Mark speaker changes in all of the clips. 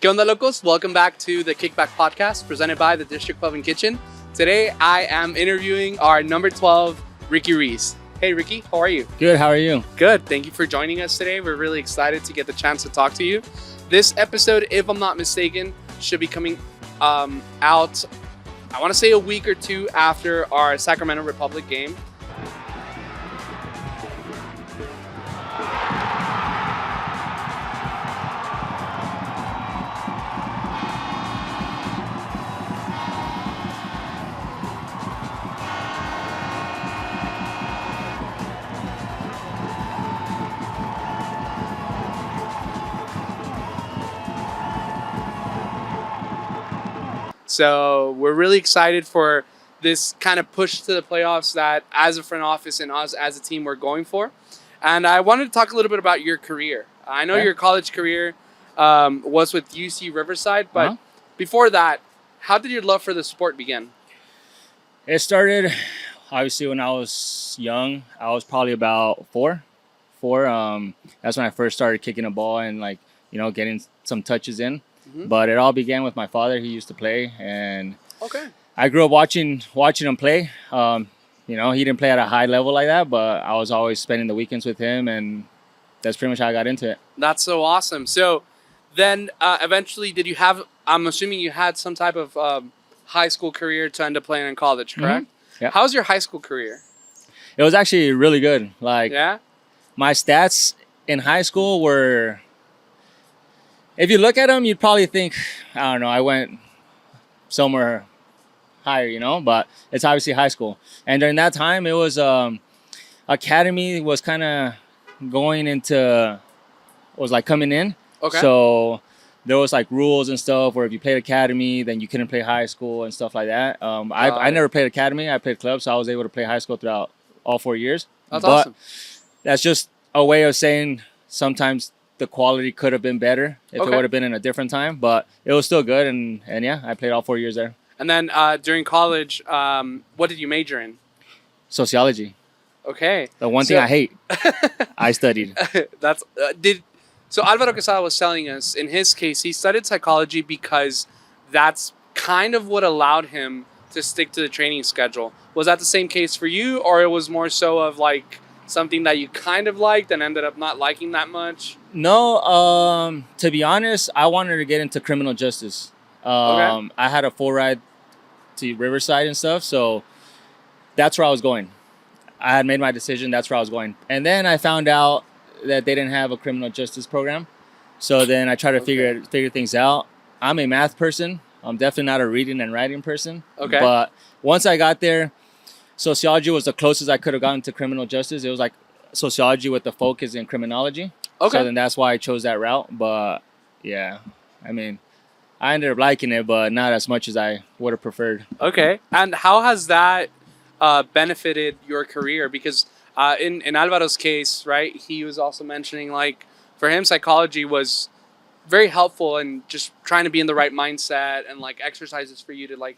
Speaker 1: ¿Qué onda, locos? Welcome back to the Kickback podcast presented by the District Pub and Kitchen. Today, I am interviewing our number 12, Ricky Ruiz. Hey, Ricky, how are you?
Speaker 2: Good, how are you?
Speaker 1: Good. Thank you for joining us today. We're really excited to get the chance to talk to you. This episode, if I'm not mistaken, should be coming out, I want to say a week or two after our Sacramento Republic game. So we're really excited for this kind of push to the playoffs that as a front office and us as a team we're going for. And I wanted to talk a little bit about your career. I know your college career was with UC Riverside, but before that, how did your love for the sport begin?
Speaker 2: It started, obviously, when I was young. I was probably about four. That's when I first started kicking a ball and, getting some touches in. Mm-hmm. But it all began with my father. He used to play, and I grew up watching him play. He didn't play at a high level like that, but I was always spending the weekends with him, and that's pretty much how I got into it.
Speaker 1: That's so awesome. So then eventually I'm assuming you had some type of high school career to end up playing in college, correct?
Speaker 2: Mm-hmm. Yeah.
Speaker 1: How was your high school career?
Speaker 2: It was actually really good. My stats in high school were... If you look at them, you'd probably think, I don't know, I went somewhere higher, but it's obviously high school. And during that time, it was academy was kind of coming in. Okay. So there was rules and stuff where if you played academy, then you couldn't play high school and stuff like that. I never played academy. I played club, so I was able to play high school throughout all 4 years.
Speaker 1: That's awesome.
Speaker 2: That's just a way of saying sometimes the quality could have been better if it would have been in a different time, but it was still good, and yeah, I played all 4 years there.
Speaker 1: And then during college, what did you major in?
Speaker 2: Sociology.
Speaker 1: Okay.
Speaker 2: The one thing I hate, I studied.
Speaker 1: So Alvaro Quesada was telling us, in his case, he studied psychology because that's kind of what allowed him to stick to the training schedule. Was that the same case for you, or it was more so of something that you kind of liked and ended up not liking that much?
Speaker 2: No, to be honest, I wanted to get into criminal justice. I had a full ride to Riverside and stuff, so that's where I was going. I had made my decision, that's where I was going. And then I found out that they didn't have a criminal justice program. So then I tried to figure things out. I'm a math person. I'm definitely not a reading and writing person. Okay. But once I got there, sociology was the closest I could have gotten to criminal justice. It was sociology with the focus in criminology. Okay. So then that's why I chose that route. But yeah, I ended up liking it, but not as much as I would have preferred.
Speaker 1: Okay. And how has that benefited your career? Because in Alvaro's case, right, he was also mentioning for him, psychology was very helpful in just trying to be in the right mindset and exercises for you to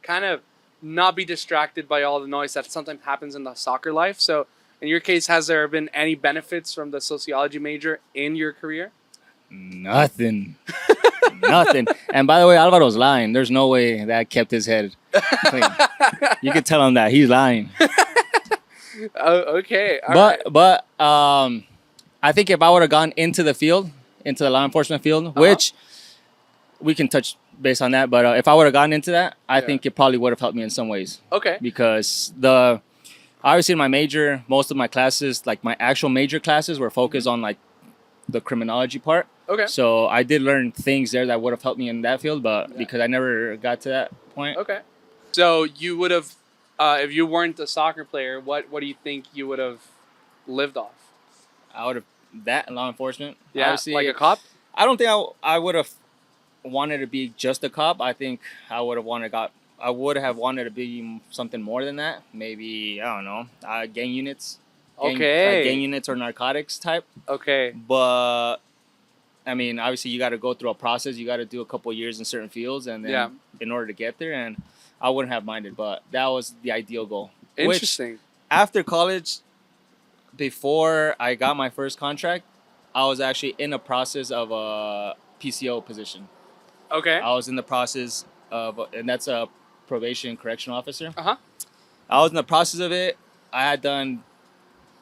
Speaker 1: kind of not be distracted by all the noise that sometimes happens in the soccer life. So in your case, has there been any benefits from the sociology major in your career?
Speaker 2: Nothing. Nothing. And by the way, Alvaro's lying. There's no way that kept his head clean. You can tell him that. He's lying.
Speaker 1: Okay.
Speaker 2: But I think if I would have gone into the field, into the law enforcement field, which we can touch based on that, but if I would have gotten into that, I think it probably would have helped me in some ways. Okay. Because obviously in my major, most of my classes, my actual major classes were focused on the criminology part. Okay. So I did learn things there that would have helped me in that field, but because I never got to that point. Okay.
Speaker 1: So you would have, if you weren't a soccer player, what do you think you would have lived off?
Speaker 2: I would have that law enforcement.
Speaker 1: Yeah, obviously, like a cop?
Speaker 2: I don't think I would have wanted to be just a cop. I think I would have wanted to be something more than that. Maybe, I don't know, gang units. Gang units or narcotics type. Okay. But obviously you got to go through a process. You got to do a couple of years in certain fields, and then in order to get there. And I wouldn't have minded, but that was the ideal goal.
Speaker 1: Interesting.
Speaker 2: After college, before I got my first contract, I was actually in a process of a PCO position.
Speaker 1: Okay.
Speaker 2: I was in the process of, and that's a probation correctional officer.
Speaker 1: Uh huh.
Speaker 2: I was in the process of it. I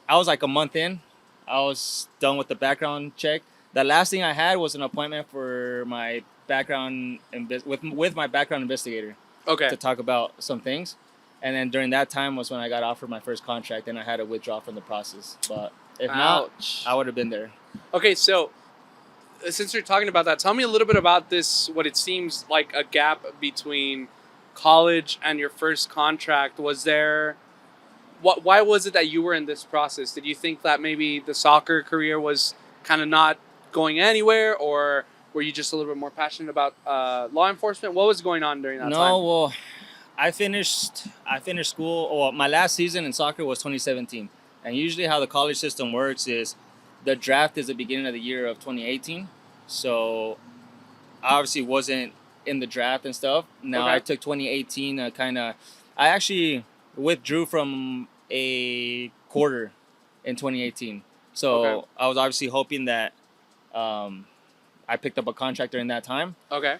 Speaker 2: was like a month in. I was done with the background check. The last thing I had was an appointment for my with my background investigator
Speaker 1: Okay.
Speaker 2: to talk about some things. And then during that time was when I got offered my first contract, and I had to withdraw from the process. But if not,
Speaker 1: Ouch.
Speaker 2: I would have been there.
Speaker 1: Okay, so since you're talking about that, tell me a little bit about this. What it seems like a gap between college and your first contract. Was there? What? Why was it that you were in this process? Did you think that maybe the soccer career was kind of not going anywhere, or were you just a little bit more passionate about law enforcement? What was going on during that
Speaker 2: No,
Speaker 1: time?
Speaker 2: well, I finished school. Well, my last season in soccer was 2017, and usually how the college system works is the draft is the beginning of the year of 2018. So I obviously wasn't in the draft and stuff. Now
Speaker 1: Okay.
Speaker 2: I took 2018 I actually withdrew from a quarter in 2018. So
Speaker 1: Okay.
Speaker 2: I was obviously hoping that I picked up a contract during that time.
Speaker 1: Okay.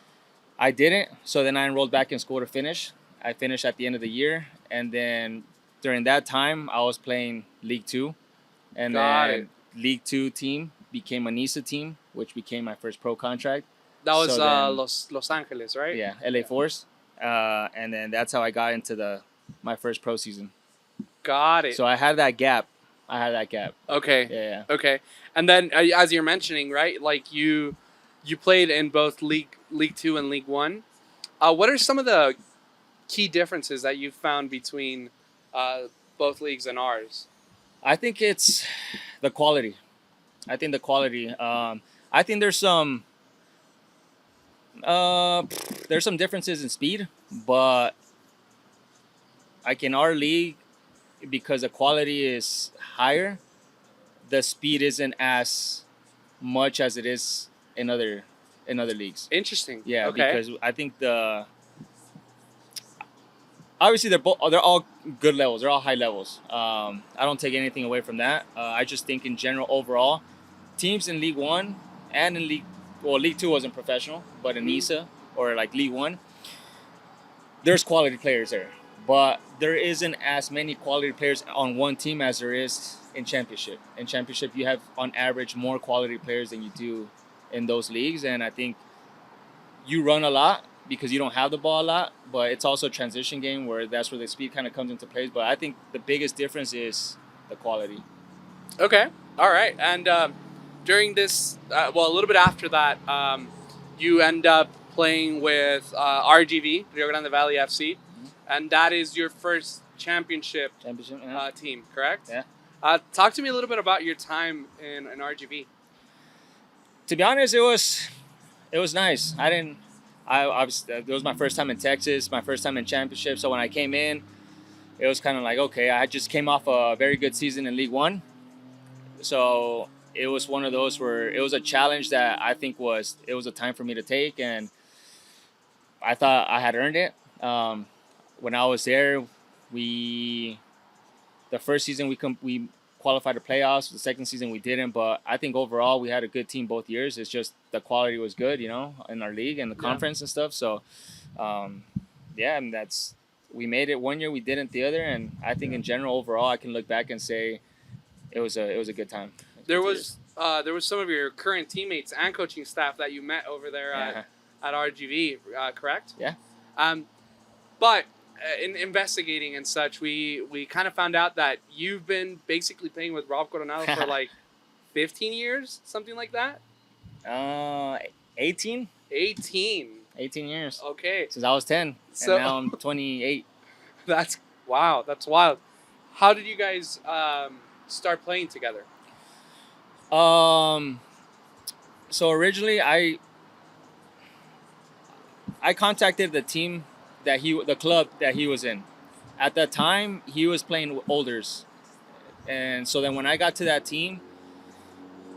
Speaker 2: I didn't. So then I enrolled back in school to finish. I finished at the end of the year, and then during that time I was playing League Two, and
Speaker 1: Got
Speaker 2: then
Speaker 1: it.
Speaker 2: League Two team became a NISA team, which became my first pro contract.
Speaker 1: That was
Speaker 2: So then-
Speaker 1: Los Angeles, right?
Speaker 2: Yeah, LA Force, and then that's how I got into my first pro season.
Speaker 1: Got it.
Speaker 2: So I had that gap.
Speaker 1: Okay.
Speaker 2: Yeah.
Speaker 1: Okay. And then as you're mentioning, right? Like you played in both League 2 and League 1. What are some of the key differences that you found between both leagues and ours?
Speaker 2: I think it's the quality. I think the quality. I think there's some differences in speed, but like in our league, because the quality is higher, the speed isn't as much as it is in other leagues.
Speaker 1: Interesting.
Speaker 2: Yeah,
Speaker 1: Okay.
Speaker 2: because I think obviously they're all good levels. They're all high levels. I don't take anything away from that. I just think in general overall, teams in League One and in League Two wasn't professional, but in NISA or like League One, there's quality players there. But there isn't as many quality players on one team as there is in Championship. In Championship, you have on average more quality players than you do in those leagues, and I think you run a lot because you don't have the ball a lot, but it's also a transition game where that's where the speed kind of comes into place. But I think the biggest difference is the quality.
Speaker 1: Okay. All right. And during this, a little bit after that, you end up playing with RGV, Rio Grande Valley FC, and that is your first championship
Speaker 2: Yeah.
Speaker 1: team, correct?
Speaker 2: Yeah.
Speaker 1: Talk to me a little bit about your time in RGV.
Speaker 2: To be honest, it was nice. It was my first time in Texas, my first time in championship. So when I came in, it was kind of like, okay, I just came off a very good season in League One. So it was one of those where it was a challenge that I think it was a time for me to take, and I thought I had earned it. When I was there, the first season we qualified to playoffs. The second season we didn't, but I think overall we had a good team both years. It's just the quality was good, in our league and the conference and stuff. So, and we made it one year, we didn't the other, and I think in general overall I can look back and say it was a good time.
Speaker 1: There was some of your current teammates and coaching staff that you met over there at RGV, correct?
Speaker 2: Yeah.
Speaker 1: But in investigating and such, we kind of found out that you've been basically playing with Rob Coronado for like 15 years, something like that.
Speaker 2: 18
Speaker 1: years. Okay.
Speaker 2: Since I was 10,
Speaker 1: So-
Speaker 2: and now I'm 28.
Speaker 1: That's wild. How did you guys start playing together?
Speaker 2: So originally I contacted the team the club that he was in. At that time, he was playing with Olders. And so then when I got to that team,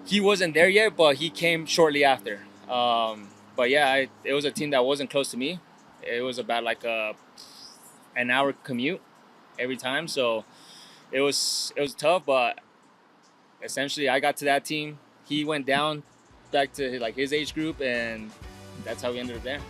Speaker 2: he wasn't there yet, but he came shortly after. But yeah, it was a team that wasn't close to me. It was about like an hour commute every time. So it was tough, but essentially I got to that team. He went down back to like his age group, and that's how we ended up there.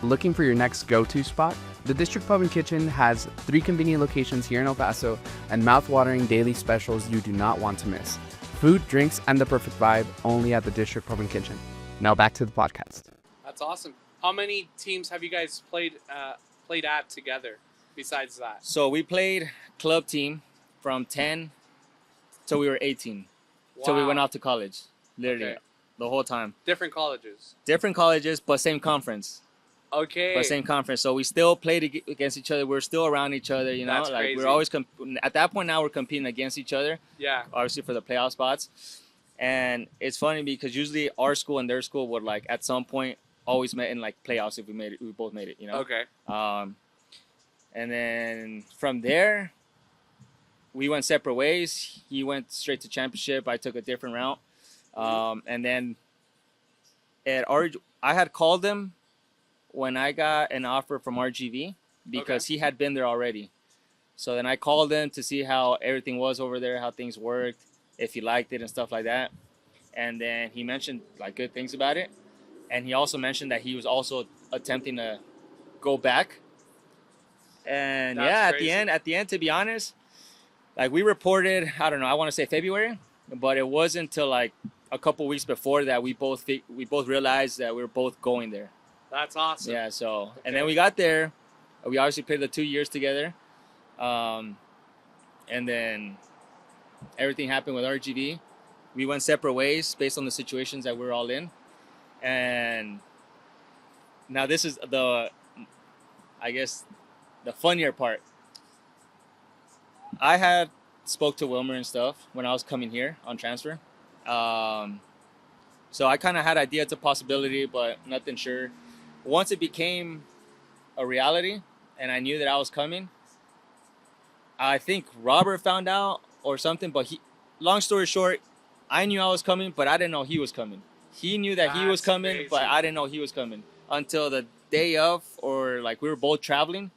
Speaker 3: Looking for your next go-to spot? The District Pub and Kitchen has 3 convenient locations here in El Paso and mouth-watering daily specials you do not want to miss. Food, drinks, and the perfect vibe only at the District Pub and Kitchen. Now back to the podcast.
Speaker 1: That's awesome. How many teams have you guys played at together besides that?
Speaker 2: So we played club team from 10 till we were 18.
Speaker 1: Wow.
Speaker 2: Till we went off to college. Literally,
Speaker 1: Okay.
Speaker 2: the whole time.
Speaker 1: Different colleges.
Speaker 2: Different colleges, but same conference.
Speaker 1: Okay.
Speaker 2: But same conference. So we still played against each other. We're still around each other, you know?
Speaker 1: That's
Speaker 2: like
Speaker 1: crazy.
Speaker 2: we're always at that point now we're competing against each other,
Speaker 1: Yeah.
Speaker 2: obviously for the playoff spots. And it's funny because usually our school and their school would like at some point always met in like playoffs if we both made it, you know?
Speaker 1: Okay.
Speaker 2: And then from there we went separate ways. He went straight to championship. I took a different route. And then I had called him when I got an offer from RGV because he had been there already. So then I called him to see how everything was over there, how things worked, if he liked it and stuff like that. And then he mentioned like good things about it. And he also mentioned that he was also attempting to go back. And
Speaker 1: That's crazy.
Speaker 2: at the end, to be honest, like we reported, I don't know, I want to say February, but it wasn't until like a couple weeks before that we both realized that we were both going there.
Speaker 1: That's awesome.
Speaker 2: Yeah, so,
Speaker 1: Okay.
Speaker 2: and then we got there. We obviously played the 2 years together. And then everything happened with RGV. We went separate ways based on the situations that we were all in. And now this is I guess, the funnier part. I had spoke to Wilmer and stuff when I was coming here on transfer. So I kind of had idea it's a possibility, but nothing sure. Once it became a reality and I knew that I was coming, I think Robert found out or something, but long story short, I knew I was coming, but I didn't know he was coming. He knew that he was
Speaker 1: That's
Speaker 2: coming,
Speaker 1: crazy.
Speaker 2: but I didn't know he was coming until the day of, or like we were both traveling.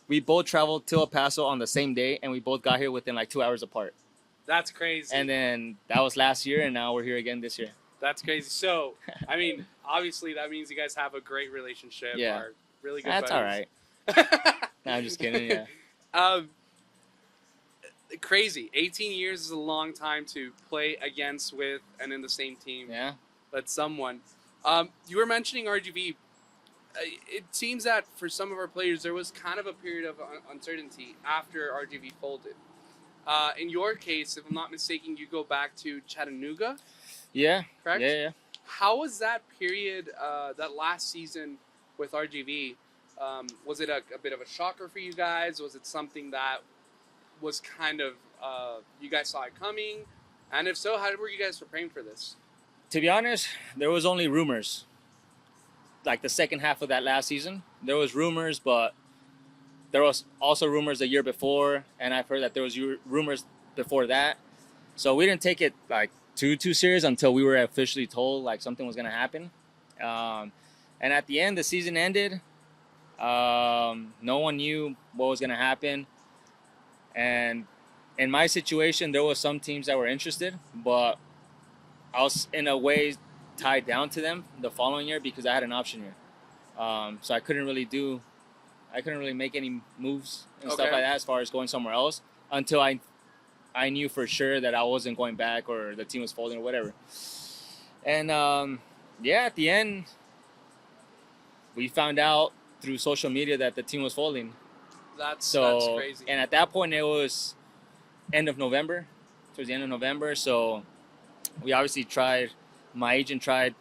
Speaker 2: We both traveled to El Paso on the same day, and we both got here within like 2 hours apart.
Speaker 1: That's crazy.
Speaker 2: And then that was last year, and now we're here again this year.
Speaker 1: That's crazy. So, I mean, obviously that means you guys have a great relationship.
Speaker 2: Yeah.
Speaker 1: Are really good
Speaker 2: That's all
Speaker 1: buddies.
Speaker 2: right. No, I'm just kidding. Yeah.
Speaker 1: Crazy. 18 years is a long time to play against, with, and in the same team.
Speaker 2: Yeah.
Speaker 1: But someone. You were mentioning RGV. It seems that for some of our players, there was kind of a period of uncertainty after RGV folded. In your case, if I'm not mistaken, you go back to Chattanooga,
Speaker 2: Yeah.
Speaker 1: correct?
Speaker 2: Yeah.
Speaker 1: How was that period, that last season with RGV? Was it a bit of a shocker for you guys? Was it something that was kind of, you guys saw it coming? And if so, how were you guys preparing for this?
Speaker 2: To be honest, there was only rumors. Like the second half of that last season, there was rumors, but there was also rumors the year before, and I've heard that there was rumors before that. So we didn't take it like too serious until we were officially told like something was gonna happen. And at the end, the season ended. No one knew what was gonna happen, and in my situation, there was some teams that were interested, but I was in a way tied down to them the following year because I had an option year. So I couldn't really make any moves and stuff
Speaker 1: Okay.
Speaker 2: like that as far as going somewhere else until I knew for sure that I wasn't going back or the team was folding or whatever. And at the end, we found out through social media that the team was folding.
Speaker 1: That's
Speaker 2: So,
Speaker 1: crazy.
Speaker 2: and at that point, it was end of November, towards the end of November. So we obviously tried. My agent tried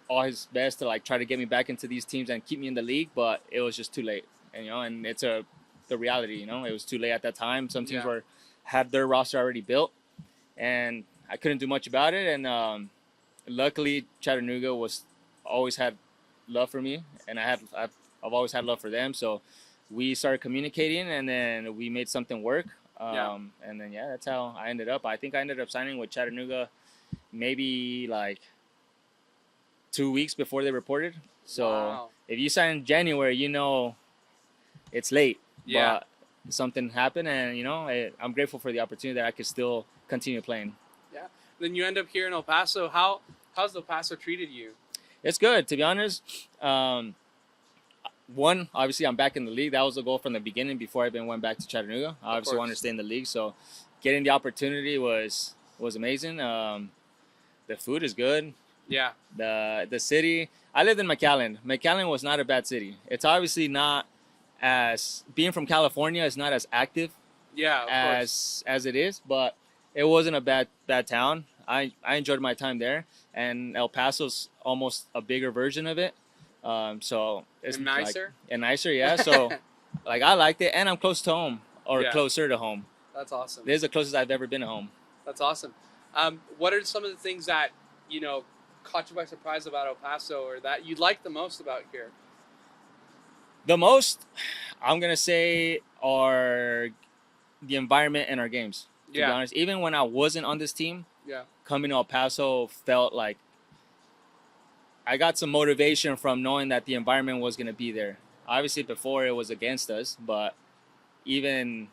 Speaker 2: all his best to like try to get me back into these teams and keep me in the league, but it was just too late. And and it's the reality. It was too late at that time. Some teams had their roster already built, and I couldn't do much about it. And luckily, Chattanooga always had love for me, and I've always had love for them. So we started communicating, and then we made something work. And then that's how I ended up. I think I ended up signing with Chattanooga maybe like 2 weeks before they reported. So
Speaker 1: Wow.
Speaker 2: if you sign in January, it's late.
Speaker 1: Yeah.
Speaker 2: But something happened, and I'm grateful for the opportunity that I could still continue playing.
Speaker 1: Then you end up here in El Paso. How's El Paso treated you?
Speaker 2: It's good, to be honest. One, obviously, I'm back in the league. That was the goal from the beginning before I even went back to Chattanooga. I obviously wanted to stay in the league, so getting the opportunity was amazing. The food is good.
Speaker 1: Yeah.
Speaker 2: The city. I lived in McAllen. McAllen was not a bad city. It's obviously not as being from California is not as active as it is, but it wasn't a bad town. I enjoyed my time there, and El Paso's almost a bigger version of it. So it's
Speaker 1: nicer.
Speaker 2: And nicer, yeah. So like I liked it, and I'm close to home or closer to home.
Speaker 1: That's awesome.
Speaker 2: This is the closest I've ever been to home.
Speaker 1: That's awesome. What are some of the things that caught you by surprise about El Paso, or that you like the most about here?
Speaker 2: The most, I'm gonna say, are the environment and our games. To be honest, even when I wasn't on this team, coming to El Paso felt like I got some motivation from knowing that the environment was gonna be there. Obviously, before it was against us, but even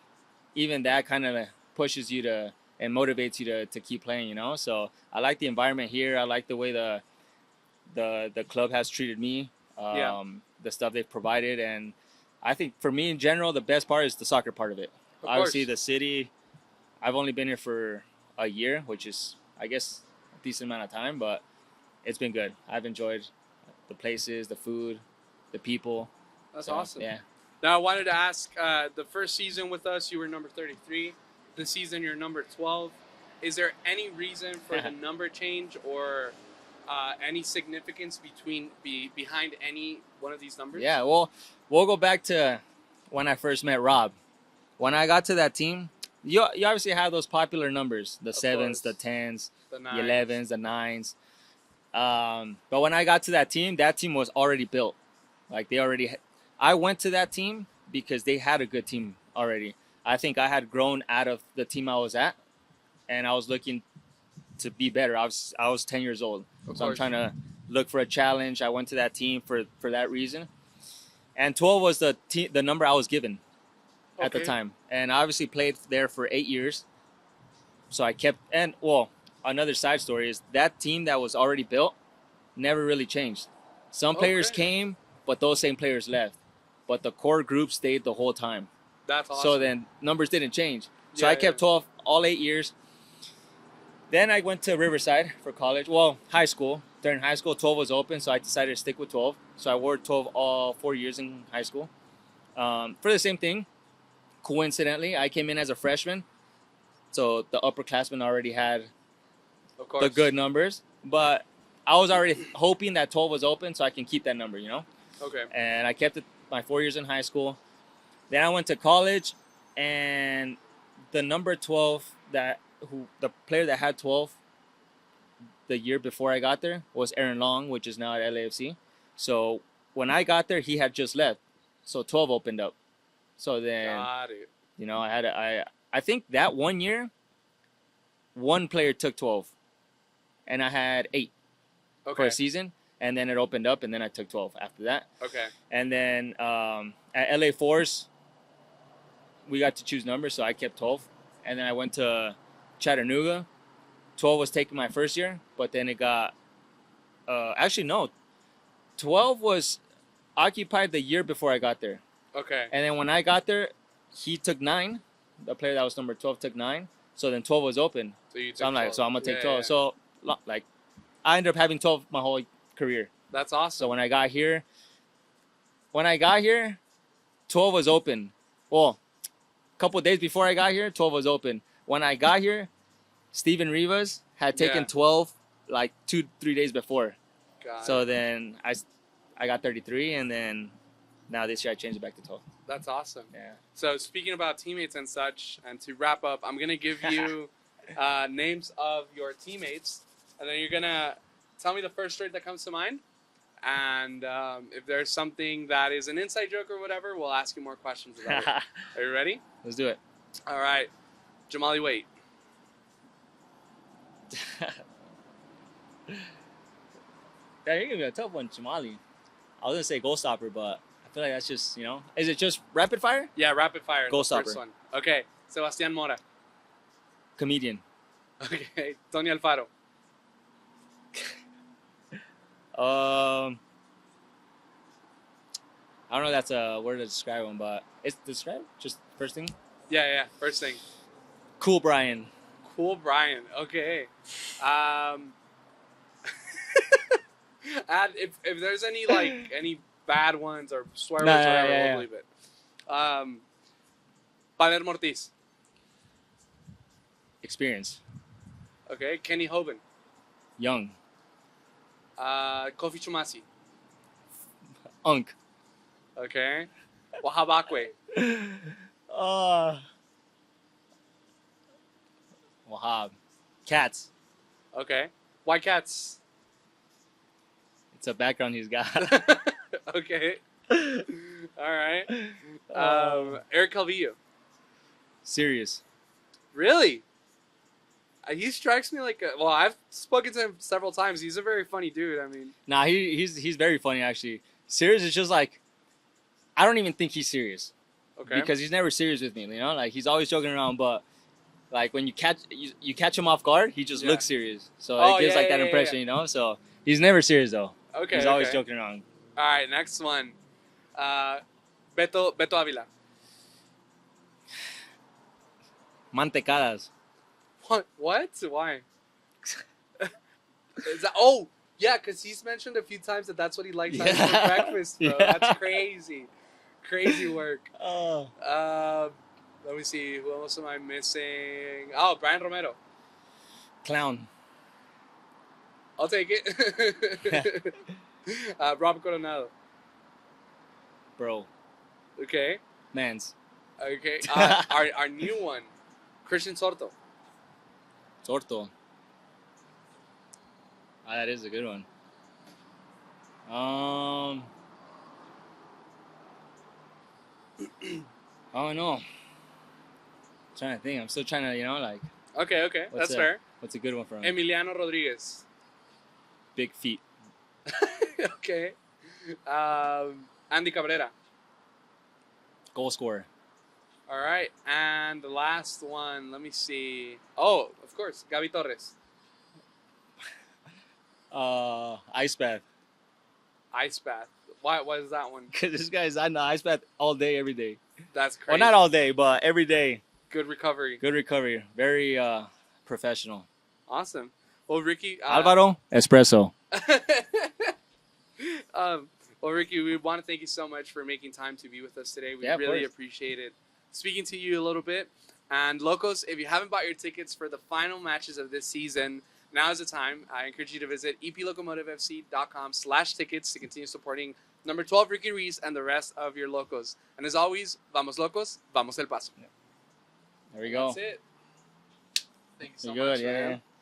Speaker 2: that kind of pushes you to and motivates you to keep playing. So I like the environment here. I like the way the club has treated me. The stuff they've provided, and I think for me in general, the best part is the soccer part of it. Obviously, the city. I've only been here for a year, which is, I guess, a decent amount of time, but it's been good. I've enjoyed the places, the food, the people.
Speaker 1: That's awesome.
Speaker 2: Yeah.
Speaker 1: Now I wanted to ask, the first season with us, you were number 33. This season, you're number 12. Is there any reason for the number change, or any significance behind any one of these numbers?
Speaker 2: Yeah, well, we'll go back to when I first met Rob. When I got to that team, you obviously have those popular numbers, the 7s, the 10s, the 11s, the 9s. But when I got to that team was already built. Like I went to that team because they had a good team already. I think I had grown out of the team I was at, and I was looking to be better. I was 10 years old, so I'm trying to look for a challenge. I went to that team for that reason, and 12 was the number I was given at the time, and I obviously played there for 8 years. So I kept, and well, another side story is that team that was already built never really changed. Some players came, but those same players left, but the core group stayed the whole time.
Speaker 1: That's awesome.
Speaker 2: So then numbers didn't change. So I kept 12 all 8 years. Then I went to Riverside for college. Well, high school. During high school, 12 was open, so I decided to stick with 12. So I wore 12 all 4 years in high school. For the same thing, coincidentally, I came in as a freshman. So the upperclassmen already had the good numbers. But I was already hoping that 12 was open so I can keep that number,
Speaker 1: Okay.
Speaker 2: And I kept it my 4 years in high school. Then I went to college, and the number 12 the player that had 12 the year before I got there was Aaron Long, which is now at LAFC. So when I got there, he had just left. So 12 opened up. So then, I think that 1 year, one player took 12, and I had 8 for a season, and then it opened up, and then I took 12 after that.
Speaker 1: Okay.
Speaker 2: And then at LA Force, we got to choose numbers, so I kept 12. And then I went to Chattanooga. 12 was taken my first year, but then it got... 12 was occupied the year before I got there.
Speaker 1: Okay.
Speaker 2: And then when I got there, he took 9. The player that was number 12 took 9. So then 12 was open.
Speaker 1: So
Speaker 2: I'm like,
Speaker 1: 12.
Speaker 2: I'm going to take 12. Yeah. So, like, I ended up having 12 my whole career.
Speaker 1: That's awesome.
Speaker 2: So when I got here, 12 was open. Well, a couple of days before I got here, 12 was open. When I got here, Steven Rivas had taken 12 like 2-3 days before. So then I got 33, and then now this year I changed it back to 12.
Speaker 1: That's awesome.
Speaker 2: Yeah.
Speaker 1: So speaking about teammates and such, and to wrap up, I'm going to give you names of your teammates, and then you're going to tell me the first story that comes to mind. And if there's something that is an inside joke or whatever, we'll ask you more questions about it. Are you ready?
Speaker 2: Let's do it.
Speaker 1: All right. Jamali Wait.
Speaker 2: Yeah, you're going to be a tough one, Jamali. I was going to say goal stopper, but I feel like that's just, is it just rapid fire?
Speaker 1: Yeah, rapid fire.
Speaker 2: Goal
Speaker 1: the
Speaker 2: stopper.
Speaker 1: First one. Okay. Sebastián Mora.
Speaker 2: Comedian.
Speaker 1: Okay. Tony Alfaro.
Speaker 2: I don't know if that's a word to describe him, but it's describe just first thing.
Speaker 1: Yeah. First thing.
Speaker 2: Cool Brian.
Speaker 1: Cool Brian. Okay. Um, and if there's any like any bad ones or swear
Speaker 2: Nah,
Speaker 1: words or
Speaker 2: yeah,
Speaker 1: whatever,
Speaker 2: yeah,
Speaker 1: we'll
Speaker 2: yeah.
Speaker 1: leave it. Palermo Ortiz.
Speaker 2: Experience.
Speaker 1: Okay. Kenny Hoban.
Speaker 2: Young.
Speaker 1: Kofi Chumasi.
Speaker 2: Unk.
Speaker 1: Okay. Wahabakwe.
Speaker 2: Wahab. Cats.
Speaker 1: Okay. White Cats.
Speaker 2: It's a background he's got.
Speaker 1: Okay. All right. Eric Calvillo.
Speaker 2: Serious.
Speaker 1: Really? He strikes me like well, I've spoken to him several times. He's a very funny dude. I mean,
Speaker 2: Nah, he's very funny actually. Serious is just like, I don't even think he's serious.
Speaker 1: okay.
Speaker 2: Because he's never serious with me, you know? Like, he's always joking around, but like when you catch him off guard, he just
Speaker 1: Yeah.
Speaker 2: looks serious. So
Speaker 1: Oh,
Speaker 2: it gives
Speaker 1: yeah,
Speaker 2: like that
Speaker 1: yeah,
Speaker 2: impression,
Speaker 1: yeah.
Speaker 2: you know? So he's never serious though.
Speaker 1: Okay.
Speaker 2: He's always
Speaker 1: okay.
Speaker 2: joking around.
Speaker 1: All right, next one. Beto Avila.
Speaker 2: Mantecadas.
Speaker 1: What? Why? Is that? Oh, yeah, because he's mentioned a few times that that's what he likes having for
Speaker 2: Yeah.
Speaker 1: breakfast, bro.
Speaker 2: Yeah.
Speaker 1: That's crazy. Crazy work.
Speaker 2: Oh.
Speaker 1: Let me see. Who else am I missing? Oh, Brian Romero.
Speaker 2: Clown.
Speaker 1: I'll take it. Robert Coronado.
Speaker 2: Bro.
Speaker 1: Okay.
Speaker 2: Mans.
Speaker 1: Okay. Our new one, Christian Sorto.
Speaker 2: Torto. Ah, that is a good one. I don't know. Trying to think. I'm still trying to, you know, like,
Speaker 1: Okay. That's fair.
Speaker 2: what's a good one for him?
Speaker 1: Emiliano Rodriguez.
Speaker 2: Big feet.
Speaker 1: Okay. Andy Cabrera.
Speaker 2: Goal scorer.
Speaker 1: All right. And the last one, let me see. Oh, of course, Gaby Torres.
Speaker 2: Ice bath.
Speaker 1: Ice bath. Why is that one?
Speaker 2: Because this guy's on the ice bath all day, every day.
Speaker 1: That's crazy.
Speaker 2: Well, not all day, but every day.
Speaker 1: Good recovery.
Speaker 2: Good recovery. Very professional.
Speaker 1: Awesome. Well, Ricky.
Speaker 2: Alvaro, espresso.
Speaker 1: Well, Ricky, we want to thank you so much for making time to be with us today. We
Speaker 2: Yeah, of
Speaker 1: really
Speaker 2: course.
Speaker 1: appreciate it. Speaking to you a little bit. And Locos, if you haven't bought your tickets for the final matches of this season, now is the time. I encourage you to visit eplocomotivefc.com/tickets to continue supporting number 12 Ricky Ruiz and the rest of your Locos. And as always, vamos Locos, vamos El Paso.
Speaker 2: There we go.
Speaker 1: That's it. Thank you so
Speaker 2: You're
Speaker 1: much.
Speaker 2: good, yeah,
Speaker 1: man.
Speaker 2: yeah.